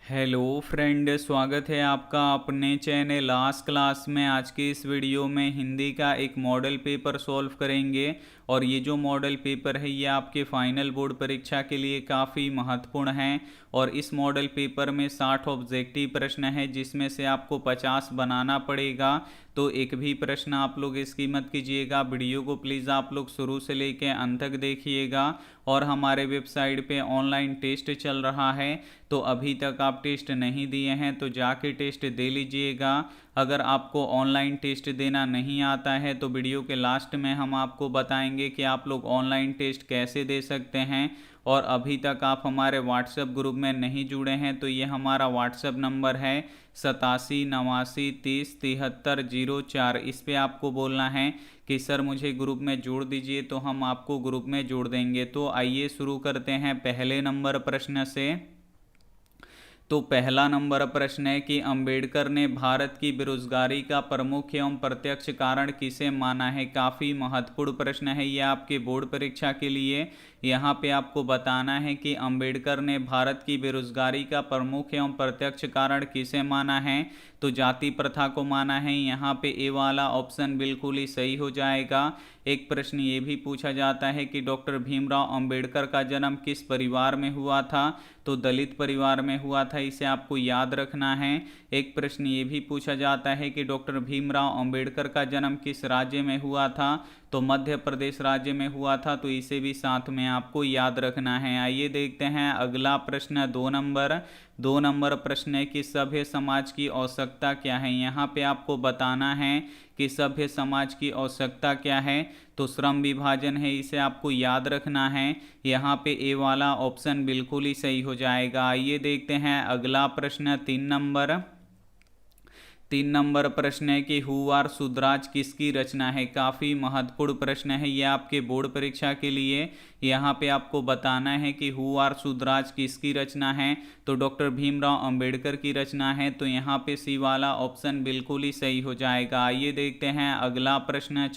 Hello friend, स्वागत है आपका अपने चैनल लास्ट क्लास में। आज के इस वीडियो में हिंदी का एक मॉडल पेपर सॉल्व करेंगे और ये जो मॉडल पेपर है ये आपके फाइनल बोर्ड परीक्षा के लिए काफ़ी महत्वपूर्ण है। और इस मॉडल पेपर में 60 ऑब्जेक्टिव प्रश्न है जिसमें से आपको 50 बनाना पड़ेगा। तो एक भी प्रश्न आप लोग इसकी मत कीजिएगा। वीडियो को प्लीज़ आप लोग शुरू से लेकर अंत तक देखिएगा। और हमारे वेबसाइट पे ऑनलाइन टेस्ट चल रहा है, तो अभी तक आप टेस्ट नहीं दिए हैं तो जाके टेस्ट दे लीजिएगा। अगर आपको ऑनलाइन टेस्ट देना नहीं आता है तो वीडियो के लास्ट में हम आपको बताएंगे कि आप लोग ऑनलाइन टेस्ट कैसे दे सकते हैं। और अभी तक आप हमारे व्हाट्सएप ग्रुप में नहीं जुड़े हैं तो ये हमारा व्हाट्सएप नंबर है 87 89 30 73 04। इस पे आपको बोलना है कि सर मुझे ग्रुप में जोड़ दीजिए, तो हम आपको ग्रुप में जोड़ देंगे। तो आइए शुरू करते हैं पहले नंबर प्रश्न से। तो पहला नंबर प्रश्न है कि अंबेडकर ने भारत की बेरोजगारी का प्रमुख एवं प्रत्यक्ष कारण किसे माना है। काफ़ी महत्वपूर्ण प्रश्न है ये आपके बोर्ड परीक्षा के लिए। यहाँ पे आपको बताना है कि अंबेडकर ने भारत की बेरोजगारी का प्रमुख एवं प्रत्यक्ष कारण किसे माना है। तो जाति प्रथा को माना है। यहाँ पे ए वाला ऑप्शन बिल्कुल ही सही हो जाएगा। एक प्रश्न ये भी पूछा जाता है कि डॉक्टर भीमराव अंबेडकर का जन्म किस परिवार में हुआ था। तो दलित परिवार में हुआ था, इसे आपको याद रखना है। एक प्रश्न ये भी पूछा जाता है कि डॉक्टर भीमराव अंबेडकर का जन्म किस राज्य में हुआ था। तो मध्य प्रदेश राज्य में हुआ था, तो इसे भी साथ में आपको याद रखना है। आइए देखते हैं अगला प्रश्न। 2 नंबर प्रश्न है कि सभ्य समाज की आवश्यकता क्या है। यहाँ पे आपको बताना है कि सभ्य समाज की आवश्यकता क्या है। तो श्रम विभाजन है, इसे आपको याद रखना है। यहाँ पे ए वाला ऑप्शन बिल्कुल ही सही हो जाएगा। आइए देखते हैं अगला प्रश्न। 3 नंबर प्रश्न है कि हु आर सुधराज किसकी रचना है। काफ़ी महत्वपूर्ण प्रश्न है ये आपके बोर्ड परीक्षा के लिए। यहाँ पे आपको बताना है कि हु आर सुधराज किसकी रचना है। तो डॉक्टर भीमराव अंबेडकर की रचना है। तो यहाँ पे सी वाला ऑप्शन बिल्कुल ही सही हो जाएगा। आइए देखते हैं अगला प्रश्न।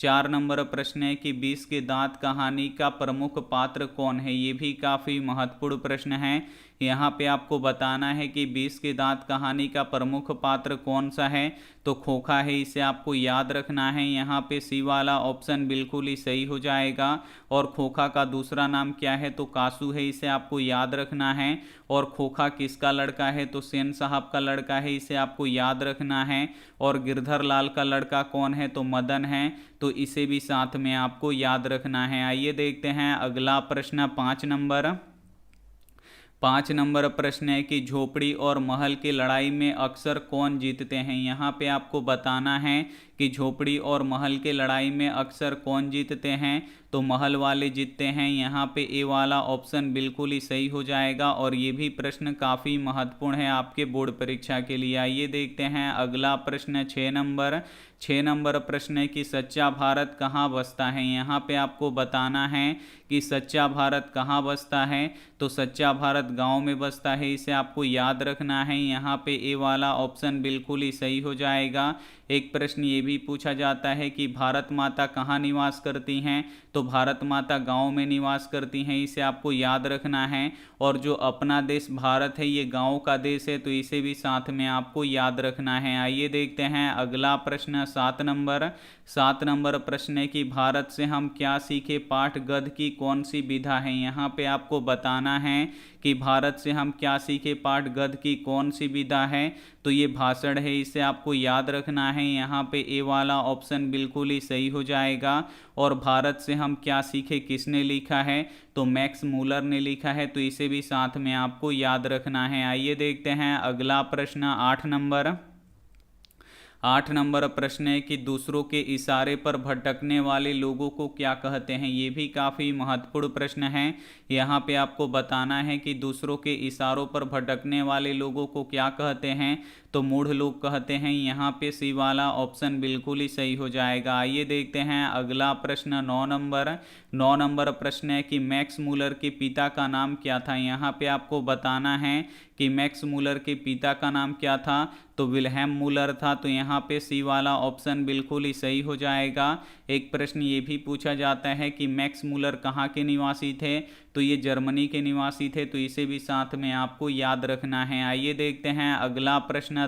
4 नंबर प्रश्न है कि 20 के दांत कहानी का प्रमुख पात्र कौन है। ये भी काफ़ी महत्वपूर्ण प्रश्न है। यहाँ पे आपको बताना है कि 20 के दांत कहानी का प्रमुख पात्र कौन सा है। तो खोखा है, इसे आपको याद रखना है। यहाँ पे सी वाला ऑप्शन बिल्कुल ही सही हो जाएगा। और खोखा का दूसरा नाम क्या है। तो कासू है, इसे आपको याद रखना है। और खोखा किसका लड़का है। तो सेन साहब का लड़का है, इसे आपको याद रखना है। और गिरधर लाल का लड़का कौन है। तो मदन है, तो इसे भी साथ में आपको याद रखना है। आइए देखते हैं अगला प्रश्न। 5 नंबर प्रश्न है कि झोपड़ी और महल की लड़ाई में अक्सर कौन जीतते हैं। यहाँ पे आपको बताना है कि झोपड़ी और महल के लड़ाई में अक्सर कौन जीतते हैं। तो महल वाले जीतते हैं। यहाँ पे ए वाला ऑप्शन बिल्कुल ही सही हो जाएगा। और ये भी प्रश्न काफ़ी महत्वपूर्ण है आपके बोर्ड परीक्षा के लिए। आइए देखते हैं अगला प्रश्न। 6 नंबर प्रश्न है कि सच्चा भारत कहाँ बसता है। यहाँ पे आपको बताना है कि सच्चा भारत कहाँ बसता है। तो सच्चा भारत गांव में बसता है, इसे आपको याद रखना है। यहाँ पे ए वाला ऑप्शन बिल्कुल ही सही हो जाएगा। एक प्रश्न ये भी पूछा जाता है कि भारत माता कहाँ निवास करती हैं। तो भारत माता गांव में निवास करती हैं, इसे आपको याद रखना है। और जो अपना देश भारत है ये गांव का देश है, तो इसे भी साथ में आपको याद रखना है। आइए देखते हैं अगला प्रश्न। 7 नंबर प्रश्न है कि भारत से हम क्या सीखे। पाठ गद्य की कौन सी विधा है। यहाँ पे आपको बताना है कि भारत से हम क्या सीखे, पाठ गद्य की कौन सी विधा है। तो ये भाषण है, इसे आपको याद रखना है। यहाँ पे ए वाला ऑप्शन बिल्कुल ही सही हो जाएगा। और भारत से हम क्या सीखे किसने लिखा है। तो मैक्स मूलर ने लिखा है, तो इसे भी साथ में आपको याद रखना है। आइए देखते हैं अगला प्रश्न। 8 नंबर प्रश्न है कि दूसरों के इशारे पर भटकने वाले लोगों को क्या कहते हैं। ये भी काफ़ी महत्वपूर्ण प्रश्न है। यहाँ पे आपको बताना है कि दूसरों के इशारों पर भटकने वाले लोगों को क्या कहते हैं। तो मूढ़ लोग कहते हैं। यहाँ पे सी वाला ऑप्शन बिल्कुल ही सही हो जाएगा। आइए देखते हैं अगला प्रश्न। 9 नंबर प्रश्न है कि मैक्स मूलर के पिता का नाम क्या था। यहाँ पे आपको बताना है कि मैक्स मूलर के पिता का नाम क्या था। तो विल्हेम मूलर था। तो यहाँ पे सी वाला ऑप्शन बिल्कुल ही सही हो जाएगा। एक प्रश्न ये भी पूछा जाता है कि मैक्स मूलर कहाँ के निवासी थे, तो ये जर्मनी के निवासी थे, तो इसे भी साथ में आपको याद रखना है। आइए देखते हैं अगला प्रश्न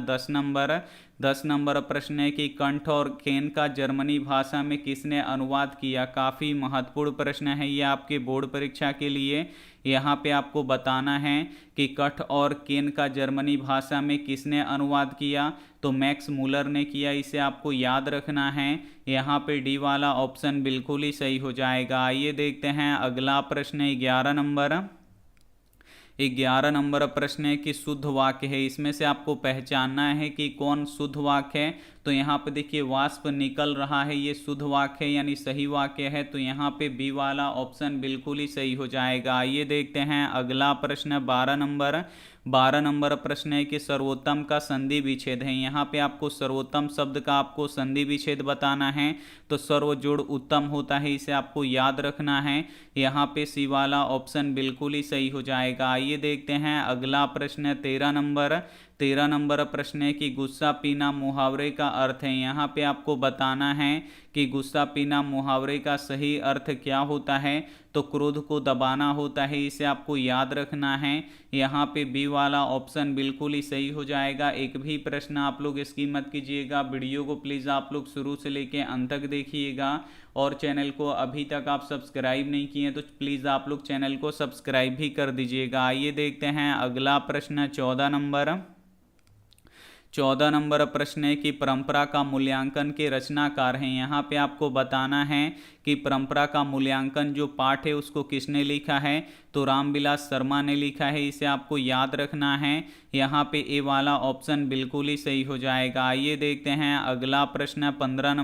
10 नंबर प्रश्न है कि कंठ और केन का जर्मनी भाषा में किसने अनुवाद किया। काफ़ी महत्वपूर्ण प्रश्न है ये आपके बोर्ड परीक्षा के लिए। यहाँ पे आपको बताना है कि कठ और केन का जर्मनी भाषा में किसने अनुवाद किया, तो मैक्स मूलर ने किया, इसे आपको याद रखना है। यहाँ पे डी वाला ऑप्शन बिल्कुल ही सही हो जाएगा। आइए देखते हैं अगला प्रश्न 11 नंबर प्रश्न है कि शुद्ध वाक्य है, इसमें से आपको पहचानना है कि कौन शुद्ध वाक्य है। तो यहाँ पे देखिए वाष्प निकल रहा है, ये शुद्ध वाक्य है यानी सही वाक्य है, तो यहाँ पे बी वाला ऑप्शन बिल्कुल ही सही हो जाएगा। आइए देखते हैं अगला प्रश्न 12 नंबर प्रश्न है कि सर्वोत्तम का संधि विच्छेद है। यहाँ पे आपको सर्वोत्तम शब्द का आपको संधि विच्छेद बताना है, तो सर्व जोड़ उत्तम होता है, इसे आपको याद रखना है। यहाँ पे सी वाला ऑप्शन बिल्कुल ही सही हो जाएगा। आइए देखते हैं अगला प्रश्न 13 नंबर प्रश्न है कि गुस्सा पीना मुहावरे का अर्थ है। यहाँ पे आपको बताना है कि गुस्सा पीना मुहावरे का सही अर्थ क्या होता है, तो क्रोध को दबाना होता है, इसे आपको याद रखना है। यहाँ पे बी वाला ऑप्शन बिल्कुल ही सही हो जाएगा। एक भी प्रश्न आप लोग इसकी मत कीजिएगा, वीडियो को प्लीज़ आप लोग शुरू से लेके अंत तक देखिएगा, और चैनल को अभी तक आप सब्सक्राइब नहीं किए तो प्लीज़ आप लोग चैनल को सब्सक्राइब भी कर दीजिएगा। आइए देखते हैं अगला प्रश्न 14 नंबर प्रश्न है कि परंपरा का मूल्यांकन के रचनाकार हैं। यहाँ पे आपको बताना है कि परंपरा का मूल्यांकन जो पाठ है उसको किसने लिखा है, तो रामविलास शर्मा ने लिखा है, इसे आपको याद रखना है। यहाँ पे ए वाला ऑप्शन बिल्कुल ही सही हो जाएगा। आइए देखते हैं अगला प्रश्न 15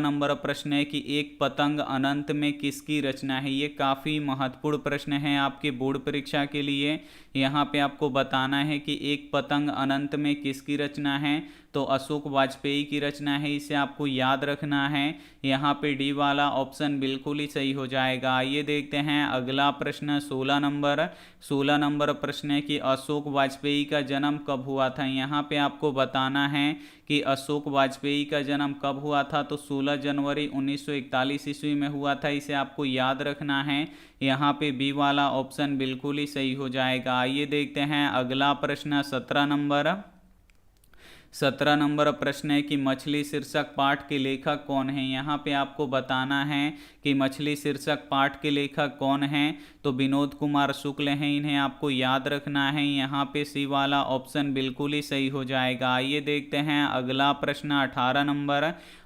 नंबर प्रश्न है कि एक पतंग अनंत में किसकी रचना है। ये काफ़ी महत्वपूर्ण प्रश्न है आपके बोर्ड परीक्षा के लिए। यहाँ पे आपको बताना है कि एक पतंग अनंत में किसकी रचना है, तो अशोक वाजपेयी की रचना है, इसे आपको याद रखना है। यहाँ पे डी वाला ऑप्शन बिल्कुल ही सही हो जाएगा। आइए देखते हैं अगला प्रश्न 16 नंबर प्रश्न है कि अशोक वाजपेयी का जन्म कब हुआ था। यहाँ पे आपको बताना है कि अशोक वाजपेयी का जन्म कब हुआ था, तो 16 जनवरी 1941 ईस्वी में हुआ था, इसे आपको याद रखना है। यहाँ पे बी वाला ऑप्शन बिल्कुल ही सही हो जाएगा। आइए देखते हैं अगला प्रश्न 17 नंबर प्रश्न है कि मछली शीर्षक पाठ के लेखक कौन है। यहाँ पे आपको बताना है कि मछली शीर्षक पाठ के लेखक कौन हैं, तो विनोद कुमार शुक्ल हैं, इन्हें आपको याद रखना है। यहाँ पे सी वाला ऑप्शन बिल्कुल ही सही हो जाएगा। आइए देखते हैं अगला प्रश्न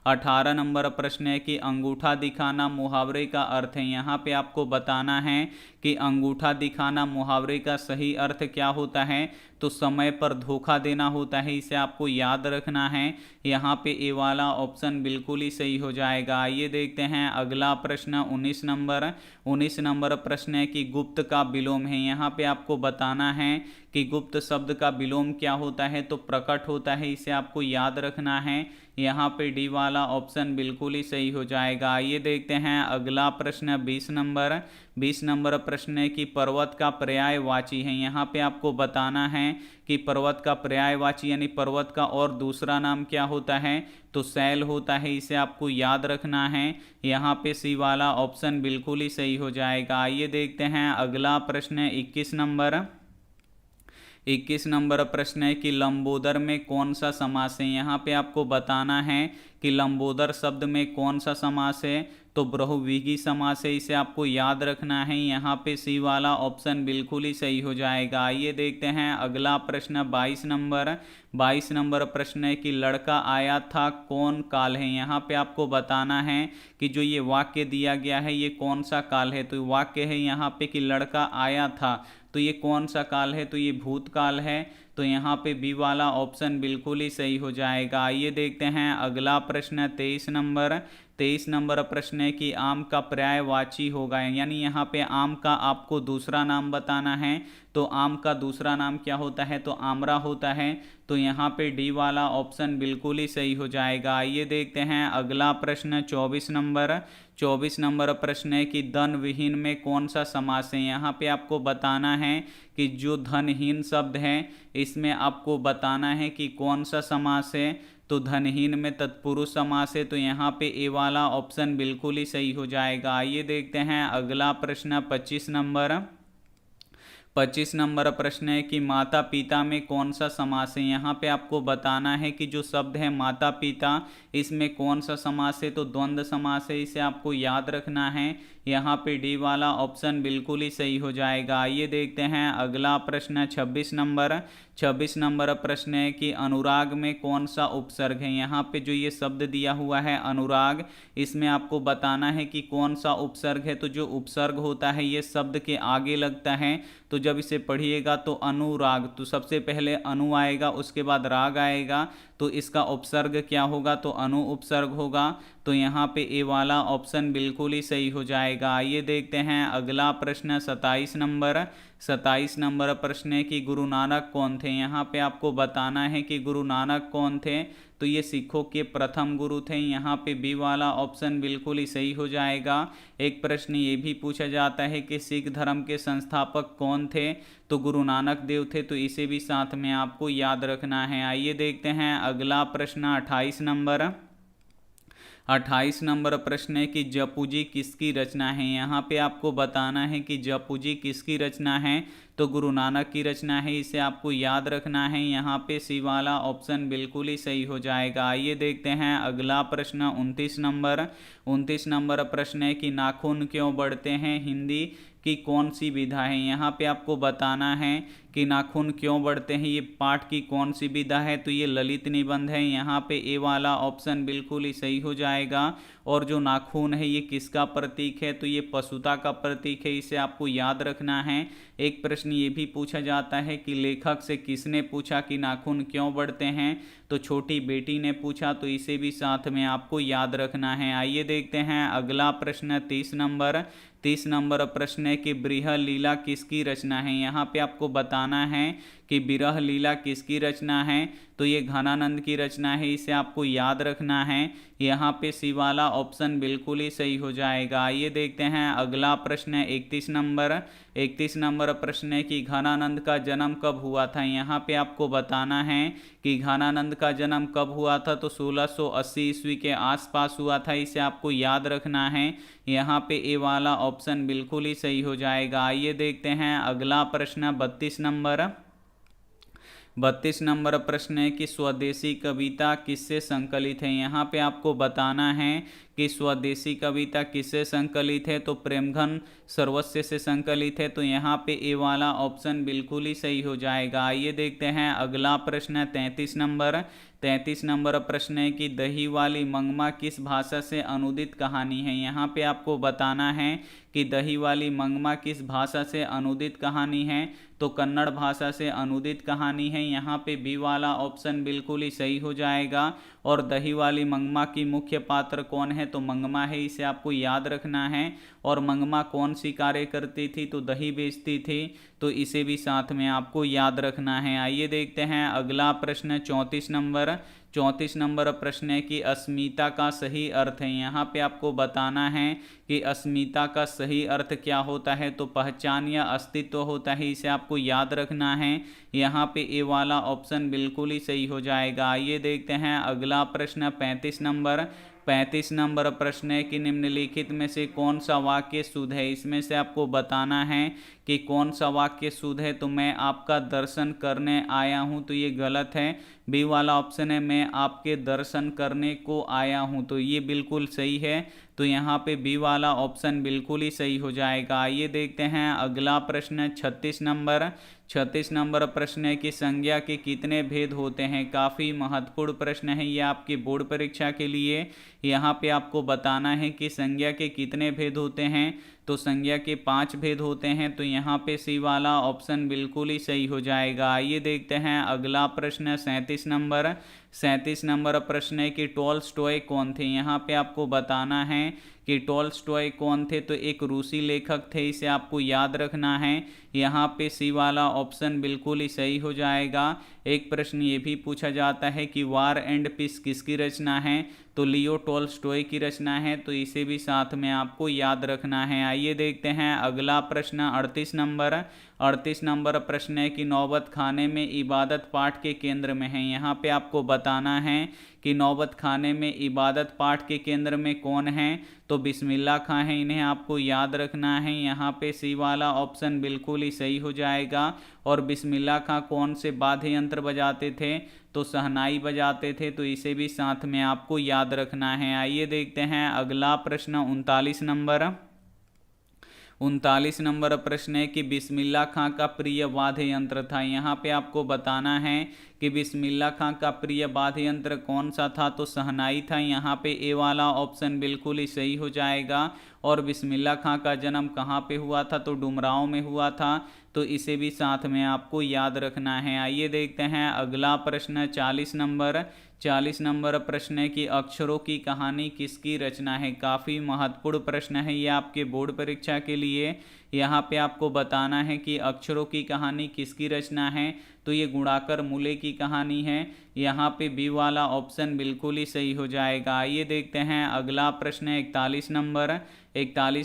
18 नंबर प्रश्न है कि अंगूठा दिखाना मुहावरे का अर्थ है। यहाँ पे आपको बताना है कि अंगूठा दिखाना मुहावरे का सही अर्थ क्या होता है, तो समय पर धोखा देना होता है, इसे आपको याद रखना है। यहाँ पे ए वाला ऑप्शन बिल्कुल ही सही हो जाएगा। आइए देखते हैं अगला प्रश्न 19 नंबर प्रश्न है कि गुप्त का विलोम है। यहाँ पे आपको बताना है कि गुप्त शब्द का विलोम क्या होता है, तो प्रकट होता है, इसे आपको याद रखना है। यहाँ पे डी वाला ऑप्शन बिल्कुल ही सही हो जाएगा। आइए देखते हैं अगला प्रश्न 20 नंबर प्रश्न है कि पर्वत का पर्यायवाची है। यहाँ पे आपको बताना है कि पर्वत का पर्यायवाची यानी पर्वत का और दूसरा नाम क्या होता है, तो शैल होता है, इसे आपको याद रखना है। यहाँ पे सी वाला ऑप्शन बिल्कुल ही सही हो जाएगा। आइए देखते हैं अगला प्रश्न 21 नंबर प्रश्न है कि लंबोदर में कौन सा समास है। यहाँ पे आपको बताना है कि लंबोदर शब्द में कौन सा समास है, तो बहुव्रीहि समास है, इसे आपको याद रखना है। यहाँ पे सी वाला ऑप्शन बिल्कुल ही सही हो जाएगा। आइए देखते हैं अगला प्रश्न 22 नंबर प्रश्न है कि लड़का आया था कौन काल है। यहाँ पे आपको बताना है कि जो ये वाक्य दिया गया है ये कौन सा काल है, तो वाक्य है यहाँ पे कि लड़का आया था, तो ये कौन सा काल है, तो ये भूतकाल है, तो यहाँ पे बी वाला ऑप्शन बिल्कुल ही सही हो जाएगा। आइए देखते हैं अगला प्रश्न 23 नंबर प्रश्न है कि आम का पर्यायवाची होगा, यानी यहाँ पे आम का आपको दूसरा नाम बताना है, तो आम का दूसरा नाम क्या होता है, तो आमरा होता है, तो यहाँ पे डी वाला ऑप्शन बिल्कुल ही सही हो जाएगा। आइए देखते हैं अगला प्रश्न 24 नंबर प्रश्न है कि दन विहीन में कौन सा समास है। यहाँ पे आपको बताना है कि जो धनहीन शब्द है इसमें आपको बताना है कि कौन सा समास है। तो धनहीन में तत्पुरुष समास है, तो यहाँ पे ए वाला ऑप्शन बिल्कुल ही सही हो जाएगा। आइए देखते हैं अगला प्रश्न 25 नंबर। 25 नंबर प्रश्न है कि माता पिता में कौन सा समास है। यहाँ पे आपको बताना है कि जो शब्द है माता पिता, इसमें कौन सा समास है। तो द्वंद्व समास है, इसे आपको याद रखना है। यहाँ पे डी वाला ऑप्शन बिल्कुल ही सही हो जाएगा। आइए देखते हैं अगला प्रश्न 26 नंबर। 26 नंबर प्रश्न है कि अनुराग में कौन सा उपसर्ग है। यहाँ पे जो ये शब्द दिया हुआ है अनुराग, इसमें आपको बताना है कि कौन सा उपसर्ग है। तो जो उपसर्ग होता है ये शब्द के आगे लगता है, तो जब इसे पढ़िएगा तो अनुराग, तो सबसे पहले अनु आएगा, उसके बाद राग आएगा, तो इसका उपसर्ग क्या होगा, तो अनु उपसर्ग होगा। तो यहाँ पे ए वाला ऑप्शन बिल्कुल ही सही हो जाएगा। आइए देखते हैं अगला प्रश्न 27 नंबर। 27 नंबर प्रश्न है कि गुरु नानक कौन थे। यहाँ पे आपको बताना है कि गुरु नानक कौन थे। तो ये सिखों के प्रथम गुरु थे। यहाँ पे बी वाला ऑप्शन बिल्कुल ही सही हो जाएगा। एक प्रश्न ये भी पूछा जाता है कि सिख धर्म के संस्थापक कौन थे। तो गुरु नानक देव थे, तो इसे भी साथ में आपको याद रखना है। आइए देखते हैं अगला प्रश्न 28 नंबर। 28 नंबर प्रश्न है कि जपूजी किसकी रचना है। यहाँ पे आपको बताना है कि जपूजी किसकी रचना है। तो गुरु नानक की रचना है, इसे आपको याद रखना है। यहाँ पे सी वाला ऑप्शन बिल्कुल ही सही हो जाएगा। आइए देखते हैं अगला प्रश्न 29 नंबर। 29 नंबर प्रश्न है कि नाखून क्यों बढ़ते हैं, हिंदी की कौन सी विधा है। यहाँ पे आपको बताना है कि नाखून क्यों बढ़ते हैं, ये पाठ की कौन सी विधा है। तो ये ललित निबंध है। यहाँ पे ए वाला ऑप्शन बिल्कुल ही सही हो जाएगा। और जो नाखून है ये किसका प्रतीक है, तो ये पशुता का प्रतीक है, इसे आपको याद रखना है। एक प्रश्न ये भी पूछा जाता है कि लेखक से किसने पूछा कि नाखून क्यों बढ़ते हैं। तो छोटी बेटी ने पूछा, तो इसे भी साथ में आपको याद रखना है। आइए देखते हैं अगला प्रश्न 30 नंबर। 30 नंबर प्रश्न है कि बृहद लीला किसकी रचना है। यहाँ पे आपको बताना है कि विरह लीला किसकी रचना है। तो ये घनानंद की रचना है, इसे आपको याद रखना है। यहाँ पे सी वाला ऑप्शन बिल्कुल ही सही हो जाएगा। आइए देखते हैं अगला प्रश्न है 31 नंबर। 31 नंबर प्रश्न है कि घनानंद का जन्म कब हुआ था। यहाँ पे आपको बताना है कि घनानंद का जन्म कब हुआ था। तो 1680 ईस्वी के आसपास हुआ था, इसे आपको याद रखना है। यहाँ पे ए वाला ऑप्शन बिल्कुल ही सही हो जाएगा। आइए देखते हैं अगला प्रश्न 32 नंबर। 32 नंबर प्रश्न है कि स्वदेशी कविता किससे संकलित है। यहाँ पे आपको बताना है कि स्वदेशी कविता किससे संकलित है। तो प्रेमघन सर्वस्व से संकलित है। तो यहाँ पे ए वाला ऑप्शन बिल्कुल ही सही हो जाएगा। आइए देखते हैं अगला प्रश्न 33 नंबर। 33 नंबर प्रश्न है कि दही वाली मंगमा किस भाषा से अनुदित कहानी है। यहाँ पे आपको बताना है कि दही वाली मंगमा किस भाषा से अनुदित कहानी है। तो कन्नड़ भाषा से अनुदित कहानी है। यहाँ पे बी वाला ऑप्शन बिल्कुल ही सही हो जाएगा। और दही वाली मंगमा की मुख्य पात्र कौन है, तो मंगमा है, इसे आपको याद रखना है। और मंगमा कौन सी कार्य करती थी, तो दही बेचती थी, तो इसे भी साथ में आपको याद रखना है। आइए देखते हैं अगला प्रश्न 34 नंबर। 34 नंबर प्रश्न है कि अस्मिता का सही अर्थ है। यहाँ पे आपको बताना है कि अस्मिता का सही अर्थ क्या होता है। तो पहचान या अस्तित्व होता है, इसे आपको याद रखना है। यहाँ पे ए वाला ऑप्शन बिल्कुल ही सही हो जाएगा। आइए देखते हैं अगला प्रश्न 35 नंबर। 35 नंबर प्रश्न है कि निम्नलिखित में से कौन सा वाक्य शुद्ध है। इसमें से आपको बताना है कि कौन सा वाक्य शुद्ध है। तो मैं आपका दर्शन करने आया हूँ, तो ये गलत है। बी वाला ऑप्शन है मैं आपके दर्शन करने को आया हूँ, तो ये बिल्कुल सही है। तो यहाँ पे बी वाला ऑप्शन बिल्कुल ही सही हो जाएगा। आइए देखते हैं अगला प्रश्न 36 नंबर। 36 नंबर प्रश्न है कि संज्ञा के कितने भेद होते हैं। काफ़ी महत्वपूर्ण प्रश्न है ये आपकी बोर्ड परीक्षा के लिए। यहाँ पे आपको बताना है कि संज्ञा के कितने भेद होते हैं। तो संज्ञा के 5 भेद होते हैं। तो यहाँ पे सी वाला ऑप्शन बिल्कुल ही सही हो जाएगा। आइए देखते हैं अगला प्रश्न 37 नंबर। 37 नंबर प्रश्न है कि टॉल्स्टॉय कौन थे। यहाँ पे आपको बताना है कि टॉल्स्टॉय कौन थे। तो एक रूसी लेखक थे, इसे आपको याद रखना है। यहाँ पे सी वाला ऑप्शन बिल्कुल ही सही हो जाएगा। एक प्रश्न ये भी पूछा जाता है कि वार एंड पीस किसकी रचना है। तो लियो टॉल्स्टॉय की रचना है, तो इसे भी साथ में आपको याद रखना है। आइए देखते हैं अगला प्रश्न 38 नंबर। 38 नंबर प्रश्न है कि नौबत खाने में इबादत पाठ के केंद्र में है। यहाँ पे आपको बताना है कि नौबत खाने में इबादत पाठ के केंद्र में कौन है, तो बिस्मिल्लाह खां है। इन्हें आपको याद रखना है। यहाँ पे सी वाला ऑप्शन बिल्कुल ही सही हो जाएगा। और बिस्मिल्लाह खां कौन से वाद्य यंत्र बजाते थे, तो शहनाई बजाते थे, तो इसे भी साथ में आपको याद रखना है। आइए देखते हैं अगला प्रश्न 39 नंबर प्रश्न है कि बिस्मिल्लाह खां का प्रिय वाद्य यंत्र था। यहाँ पे आपको बताना है कि बिस्मिल्लाह खां का प्रिय वाद्य यंत्र कौन सा था, तो शहनाई था। यहाँ पे ए वाला ऑप्शन बिल्कुल ही सही हो जाएगा। और बिस्मिल्लाह खां का जन्म कहाँ पे हुआ था, तो डुमरांव में हुआ था, तो इसे भी साथ में आपको याद रखना है। आइए देखते हैं अगला प्रश्न 40 नंबर प्रश्न है कि अक्षरों की कहानी किसकी रचना है। काफ़ी महत्वपूर्ण प्रश्न है ये आपके बोर्ड परीक्षा के लिए। यहाँ पे आपको बताना है कि अक्षरों की कहानी किसकी रचना है, तो ये गुणाकर मूले की कहानी है। यहाँ पे बी वाला ऑप्शन बिल्कुल ही सही हो जाएगा। आइए देखते हैं अगला प्रश्न 41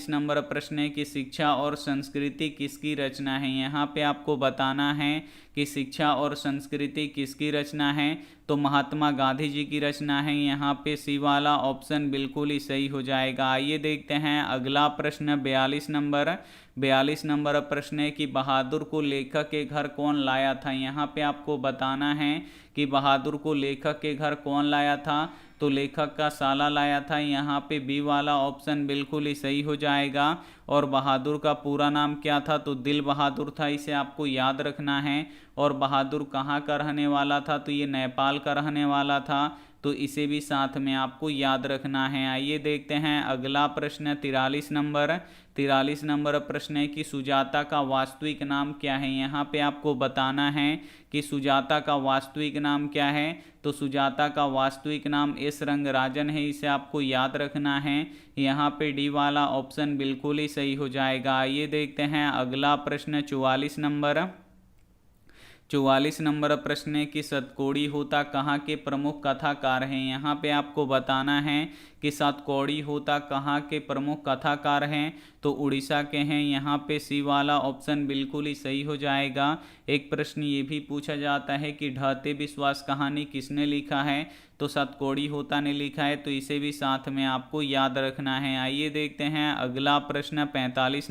नंबर प्रश्न है कि शिक्षा और संस्कृति किसकी रचना है। यहाँ पे आपको बताना है कि शिक्षा और संस्कृति किसकी रचना है, तो महात्मा गांधी जी की रचना है। यहाँ पे सी वाला ऑप्शन बिल्कुल ही सही हो जाएगा। आइए देखते हैं अगला प्रश्न 42 नंबर प्रश्न है कि बहादुर को लेखक के घर कौन लाया था। यहाँ पे आपको बताना है कि बहादुर को लेखक के घर कौन लाया था, तो लेखक का साला लाया था। यहाँ पे बी वाला ऑप्शन बिल्कुल ही सही हो जाएगा। और बहादुर का पूरा नाम क्या था, तो दिल बहादुर था, इसे आपको याद रखना है। और बहादुर कहाँ का रहने वाला था, तो ये नेपाल का रहने वाला था, तो इसे भी साथ में आपको याद रखना है। आइए देखते हैं अगला प्रश्न 43 नंबर प्रश्न है कि सुजाता का वास्तविक नाम क्या है। यहाँ पे आपको बताना है कि सुजाता का वास्तविक नाम क्या है, तो सुजाता का वास्तविक नाम एस रंगराजन है, इसे आपको याद रखना है। यहाँ पे डी वाला ऑप्शन बिल्कुल ही सही हो जाएगा। आइए देखते हैं अगला प्रश्न 44 नंबर प्रश्न है कि सतकोड़ी होता कहाँ के प्रमुख कथाकार हैं। यहाँ पे आपको बताना है कि सतकोड़ी होता कहाँ के प्रमुख कथाकार हैं, तो उड़ीसा के हैं। यहाँ पे सी वाला ऑप्शन बिल्कुल ही सही हो जाएगा। एक प्रश्न ये भी पूछा जाता है कि ढहते विश्वास कहानी किसने लिखा है, तो सतकोड़ी होता ने लिखा है, तो इसे भी साथ में आपको याद रखना है। आइए देखते हैं अगला प्रश्न 45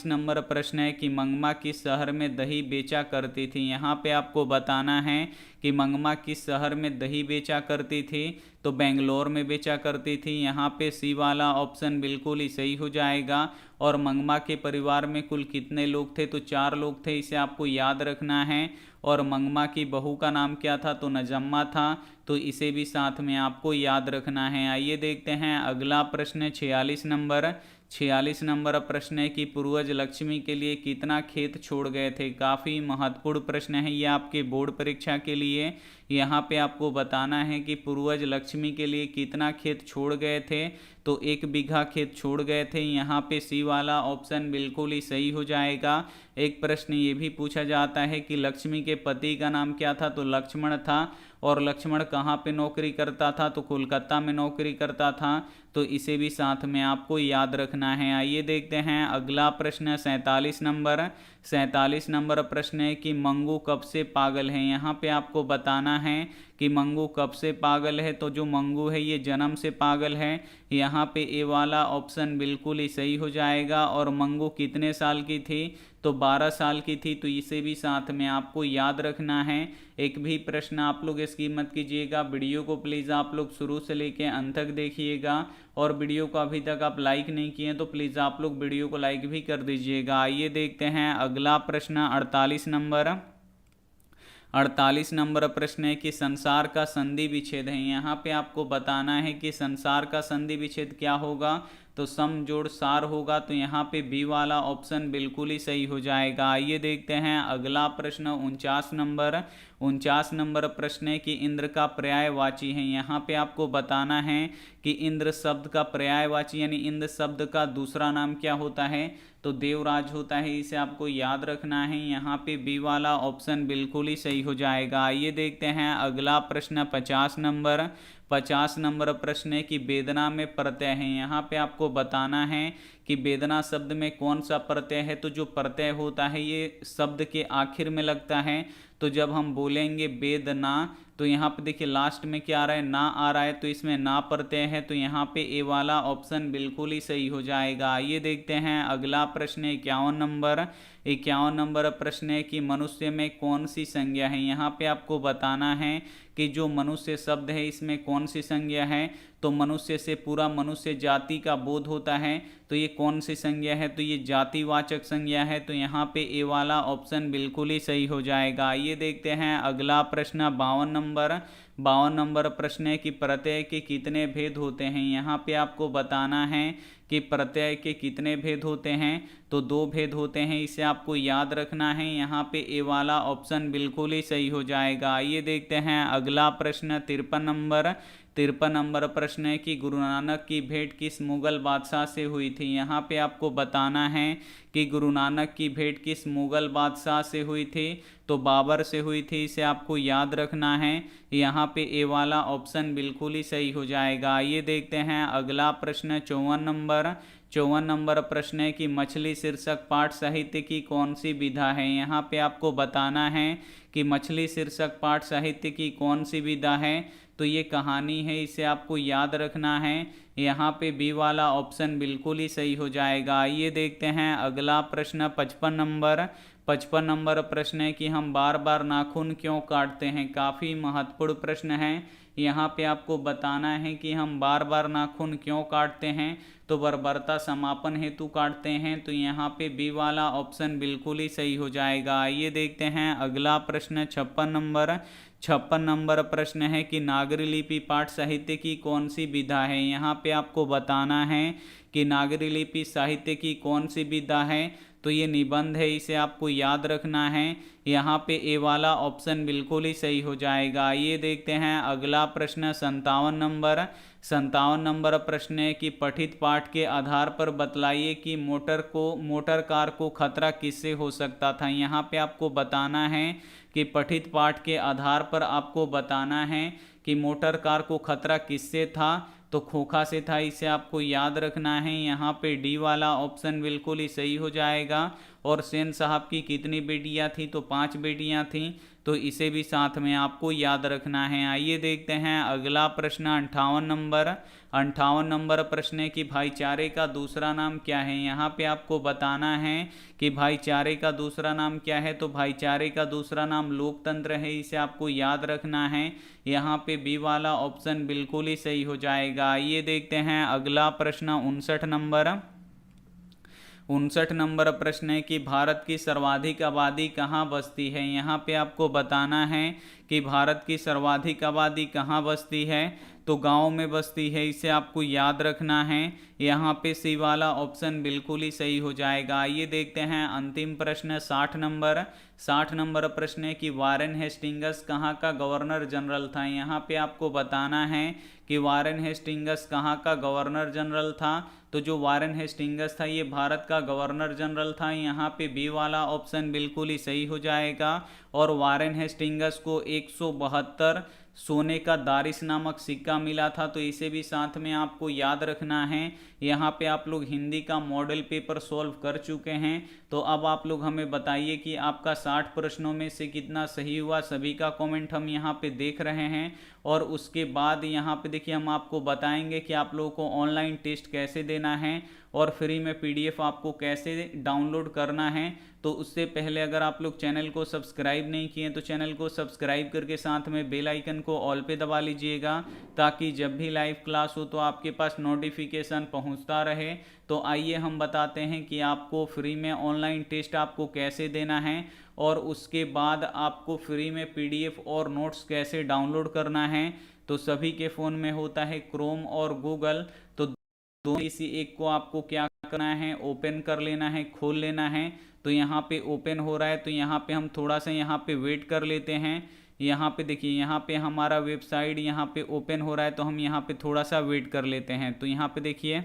नंबर प्रश्न है कि मंगमा किस शहर में दही बेचा करती थी। यहाँ पे आपको बताना है कि मंगमा किस शहर में दही बेचा करती थी, तो बेंगलोर में बेचा करती थी। यहाँ पे सी वाला ऑप्शन बिल्कुल ही सही हो जाएगा। और मंगमा के परिवार में कुल कितने लोग थे, तो 4 लोग थे, इसे आपको याद रखना है। और मंगमा की बहू का नाम क्या था, तो नजम्मा था, तो इसे भी साथ में आपको याद रखना है। आइए देखते हैं अगला प्रश्न 46 नंबर प्रश्न है कि पूर्वज लक्ष्मी के लिए कितना खेत छोड़ गए थे। काफ़ी महत्वपूर्ण प्रश्न है ये आपके बोर्ड परीक्षा के लिए। यहाँ पे आपको बताना है कि पूर्वज लक्ष्मी के लिए कितना खेत छोड़ गए थे, तो 1 बीघा खेत छोड़ गए थे। यहाँ पे सी वाला ऑप्शन बिल्कुल ही सही हो जाएगा। एक प्रश्न ये भी पूछा जाता है कि लक्ष्मी के पति का नाम क्या था, तो लक्ष्मण था। और लक्ष्मण कहाँ पे नौकरी करता था, तो कोलकाता में नौकरी करता था, तो इसे भी साथ में आपको याद रखना है। आइए देखते हैं अगला प्रश्न 47 नंबर प्रश्न है कि मंगू कब से पागल है। यहाँ पे आपको बताना है कि मंगू कब से पागल है, तो जो मंगू है ये जन्म से पागल है। यहाँ पे ए वाला ऑप्शन बिल्कुल ही सही हो जाएगा। और मंगू कितने साल की थी, तो 12 साल की थी, तो इसे भी साथ में आपको याद रखना है। एक भी प्रश्न आप लोग इसकी मत कीजिएगा। वीडियो को प्लीज़ आप लोग शुरू से लेके अंत तक देखिएगा। और वीडियो को अभी तक आप लाइक नहीं किए तो प्लीज़ आप लोग वीडियो को लाइक भी कर दीजिएगा। आइए देखते हैं अगला प्रश्न 48 नंबर प्रश्न है कि संसार का संधि विच्छेद है। यहाँ पे आपको बताना है कि संसार का संधि विच्छेद क्या होगा, तो सम जोड़ सार होगा, तो यहाँ पे बी वाला ऑप्शन बिल्कुल ही सही हो जाएगा। आइए देखते हैं अगला प्रश्न 49 नंबर प्रश्न है कि इंद्र का पर्यायवाची है। यहाँ पे आपको बताना है कि इंद्र शब्द का पर्यायवाची यानी इंद्र शब्द का दूसरा नाम क्या होता है, तो देवराज होता है, इसे आपको याद रखना है। यहाँ पे बी वाला ऑप्शन बिल्कुल ही सही हो जाएगा। आइए देखते हैं अगला प्रश्न 50 नंबर प्रश्न है कि वेदना में प्रत्यय है। यहाँ पे आपको बताना है कि वेदना शब्द में कौन सा प्रत्यय है। तो जो प्रत्यय होता है ये शब्द के आखिर में लगता है। तो जब हम बोलेंगे वेदना, तो यहाँ पे देखिए लास्ट में क्या आ रहा है, ना आ रहा है, तो इसमें ना प्रत्यय है। तो यहाँ पे ए वाला ऑप्शन बिल्कुल ही सही हो जाएगा। आइए देखते हैं अगला प्रश्न 51 नंबर। 51 नंबर प्रश्न है कि मनुष्य में कौन सी संज्ञा है। यहाँ पे आपको बताना है कि जो मनुष्य शब्द है इसमें कौन सी संज्ञा है। तो मनुष्य से पूरा मनुष्य जाति का बोध होता है। तो ये कौन सी संज्ञा है, तो ये जातिवाचक संज्ञा है। तो यहाँ पे ए वाला ऑप्शन बिल्कुल ही सही हो जाएगा। ये देखते हैं अगला प्रश्न 52 नंबर। 52 नंबर प्रश्न है कि प्रत्यय के कितने भेद होते हैं। यहाँ पे आपको बताना है कि प्रत्यय के कितने भेद होते हैं। तो 2 भेद होते हैं, इसे आपको याद रखना है। यहाँ पे ए वाला ऑप्शन बिल्कुल ही सही हो जाएगा। आइए देखते हैं अगला प्रश्न 53 नंबर। 53 नंबर प्रश्न है कि गुरु नानक की भेंट किस मुगल बादशाह से हुई थी। यहाँ पे आपको बताना है कि गुरु नानक की भेंट किस मुगल बादशाह से हुई थी। तो बाबर से हुई थी, इसे आपको याद रखना है। यहाँ पे ए वाला ऑप्शन बिल्कुल ही सही हो जाएगा। आइए देखते हैं अगला प्रश्न 54 नंबर। 54 नंबर प्रश्न है कि मछली शीर्षक पाठ साहित्य की कौन सी विधा है। यहाँ पे आपको बताना है कि मछली शीर्षक पाठ साहित्य की कौन सी विधा है। तो ये कहानी है, इसे आपको याद रखना है। यहाँ पे बी वाला ऑप्शन बिल्कुल ही सही हो जाएगा। आइए देखते हैं अगला प्रश्न 55 नंबर। 55 नंबर प्रश्न है कि हम बार बार नाखून क्यों काटते हैं। काफ़ी महत्वपूर्ण प्रश्न है। यहाँ पे आपको बताना है कि हम बार बार नाखून क्यों काटते हैं। तो बर्बरता समापन हेतु काटते हैं। तो यहाँ पे बी वाला ऑप्शन बिल्कुल ही सही हो जाएगा। आइए देखते हैं अगला प्रश्न 56 नंबर। 56 नंबर प्रश्न है कि नागरी लिपि पाठ साहित्य की कौन सी विधा है। यहाँ पे आपको बताना है कि नागरी लिपि साहित्य की कौन सी विधा है। तो ये निबंध है, इसे आपको याद रखना है। यहाँ पे ए वाला ऑप्शन बिल्कुल ही सही हो जाएगा। ये देखते हैं अगला प्रश्न 57 नंबर। 57 नंबर प्रश्न है कि पठित पाठ के आधार पर बतलाइए कि मोटर कार को खतरा किससे हो सकता था। यहाँ पे आपको बताना है कि पठित पाठ के आधार पर आपको बताना है कि मोटर कार को खतरा किससे था। तो खोखा से था, इसे आपको याद रखना है। यहाँ पे डी वाला ऑप्शन बिल्कुल ही सही हो जाएगा। और सेन साहब की कितनी बेटियां थी, तो 5 बेटियां थीं। तो इसे भी साथ में आपको याद रखना है। आइए देखते हैं अगला प्रश्न 58 नंबर। 58 नंबर प्रश्न है कि भाईचारे का दूसरा नाम क्या है। यहाँ पे आपको बताना है कि भाईचारे का दूसरा नाम क्या है। तो भाईचारे का दूसरा नाम लोकतंत्र है, इसे आपको याद रखना है। यहाँ पे बी वाला ऑप्शन बिल्कुल ही सही हो जाएगा। आइए देखते हैं अगला प्रश्न 59 नंबर। 59 नंबर प्रश्न है कि भारत की सर्वाधिक आबादी कहाँ बसती है। यहाँ पे आपको बताना है कि भारत की सर्वाधिक आबादी कहाँ बसती है। तो गांव में बसती है, इसे आपको याद रखना है। यहाँ पे सी वाला ऑप्शन बिल्कुल ही सही हो जाएगा। ये देखते हैं अंतिम प्रश्न 60 नंबर। 60 नंबर प्रश्न है कि वारेन हेस्टिंगस कहाँ का गवर्नर जनरल था। यहाँ पे आपको बताना है कि वारेन हेस्टिंगस कहाँ का गवर्नर जनरल था। तो जो वारेन हेस्टिंगस था ये भारत का गवर्नर जनरल था। यहाँ पे बी वाला ऑप्शन बिल्कुल ही सही हो जाएगा। और वारेन हेस्टिंगस को 172 सोने का दारिस नामक सिक्का मिला था। तो इसे भी साथ में आपको याद रखना है। यहाँ पे आप लोग हिंदी का मॉडल पेपर सॉल्व कर चुके हैं। तो अब आप लोग हमें बताइए कि आपका 60 प्रश्नों में से कितना सही हुआ। सभी का कमेंट हम यहाँ पे देख रहे हैं। और उसके बाद यहाँ पे देखिए हम आपको बताएंगे कि आप लोगों को ऑनलाइन टेस्ट कैसे देना है और फ्री में पीडीएफ आपको कैसे डाउनलोड करना है। तो उससे पहले अगर आप लोग चैनल को सब्सक्राइब नहीं किए तो चैनल को सब्सक्राइब करके साथ में बेल आइकन को ऑल पे दबा लीजिएगा, ताकि जब भी लाइव क्लास हो तो आपके पास नोटिफिकेशन पहुंचता रहे। तो आइए हम बताते हैं कि आपको फ्री में ऑनलाइन टेस्ट आपको कैसे देना है और उसके बाद आपको फ्री में पीडीएफ और नोट्स कैसे डाउनलोड करना है। तो सभी के फ़ोन में होता है क्रोम और गूगल। तो दोनों इसी एक को आपको क्या करना है, ओपन कर लेना है, खोल लेना है। तो यहाँ पे ओपन हो रहा है, तो यहाँ पे हम थोड़ा सा यहाँ पे वेट कर लेते हैं। यहाँ पे देखिए यहाँ पे हमारा वेबसाइट यहाँ पे ओपन हो रहा है, तो हम यहाँ पे थोड़ा सा वेट कर लेते हैं। तो यहाँ पे देखिए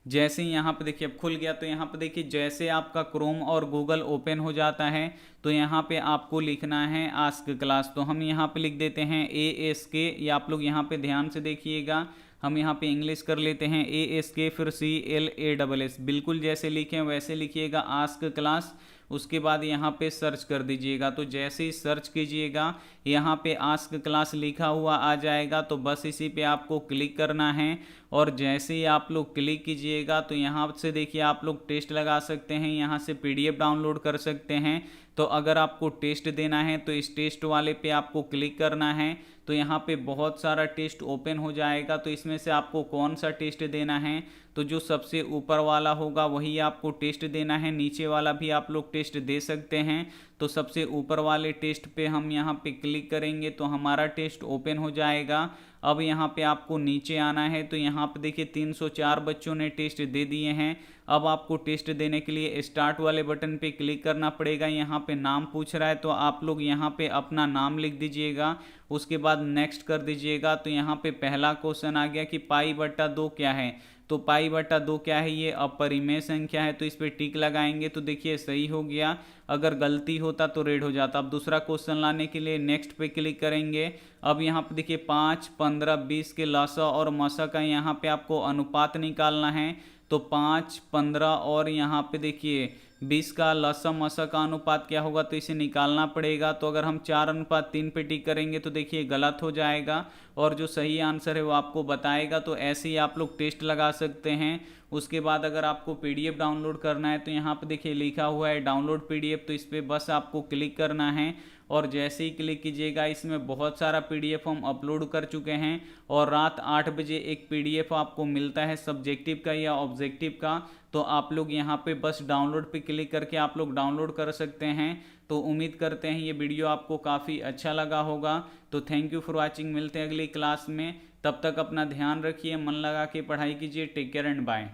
जैसे ही यहाँ पे देखिए अब खुल गया, तो यहाँ पे देखिए जैसे आपका क्रोम और गूगल ओपन हो जाता है तो यहाँ पे आपको लिखना है आस्क क्लास। तो हम यहाँ पे लिख देते हैं ASK, या आप लोग यहाँ पे ध्यान से देखिएगा, हम यहाँ पे इंग्लिश कर लेते हैं ASK फिर CLASS, बिल्कुल जैसे लिखें वैसे लिखिएगा आस्क क्लास। उसके बाद यहाँ पे सर्च कर दीजिएगा। तो जैसे ही सर्च कीजिएगा यहाँ पे आस्क क्लास लिखा हुआ आ जाएगा, तो बस इसी पे आपको क्लिक करना है। और जैसे ही आप लोग क्लिक कीजिएगा तो यहाँ से देखिए आप लोग टेस्ट लगा सकते हैं, यहाँ से PDF डाउनलोड कर सकते हैं। तो अगर आपको टेस्ट देना है तो इस टेस्ट वाले पे आपको क्लिक करना है। तो यहाँ पे बहुत सारा टेस्ट ओपन हो जाएगा, तो इसमें से आपको कौन सा टेस्ट देना है, तो जो सबसे ऊपर वाला होगा वही आपको टेस्ट देना है। नीचे वाला भी आप लोग टेस्ट दे सकते हैं। तो सबसे ऊपर वाले टेस्ट पे हम यहाँ पे क्लिक करेंगे तो हमारा टेस्ट ओपन हो जाएगा। अब यहाँ पे आपको नीचे आना है, तो यहाँ पे देखिए 304 बच्चों ने टेस्ट दे दिए हैं। अब आपको टेस्ट देने के लिए स्टार्ट वाले बटन पे क्लिक करना पड़ेगा। यहाँ पे नाम पूछ रहा है तो आप लोग यहाँ पे अपना नाम लिख दीजिएगा, उसके बाद नेक्स्ट कर दीजिएगा। तो यहाँ पे पहला क्वेश्चन आ गया कि π/2 क्या है। तो π/2 क्या है, ये अपरिमेय संख्या है, तो इस पर टिक लगाएंगे तो देखिए सही हो गया। अगर गलती होता तो रेड हो जाता। अब दूसरा क्वेश्चन लाने के लिए नेक्स्ट पे क्लिक करेंगे। अब यहाँ पे देखिए 5, 15, 20 के लसा और मसा का यहाँ पे आपको अनुपात निकालना है। तो 5, 15 और यहाँ पे देखिए 20 का लसा मसा का अनुपात क्या होगा, तो इसे निकालना पड़ेगा। तो अगर हम 4:3 पे टिक करेंगे तो देखिए गलत हो जाएगा, और जो सही आंसर है वो आपको बताएगा। तो ऐसे ही आप लोग टेस्ट लगा सकते हैं। उसके बाद अगर आपको PDF डाउनलोड करना है तो यहाँ पे देखिए लिखा हुआ है डाउनलोड PDF, तो इस पर बस आपको क्लिक करना है। और जैसे ही क्लिक कीजिएगा, इसमें बहुत सारा PDF हम अपलोड कर चुके हैं, और रात 8 बजे एक PDF आपको मिलता है सब्जेक्टिव का या ऑब्जेक्टिव का। तो आप लोग यहाँ पे बस डाउनलोड पे क्लिक करके आप लोग डाउनलोड कर सकते हैं। तो उम्मीद करते हैं ये वीडियो आपको काफ़ी अच्छा लगा होगा। तो थैंक यू फॉर वॉचिंग, मिलते हैं अगली क्लास में। तब तक अपना ध्यान रखिए, मन लगा के पढ़ाई कीजिए। Take care and bye.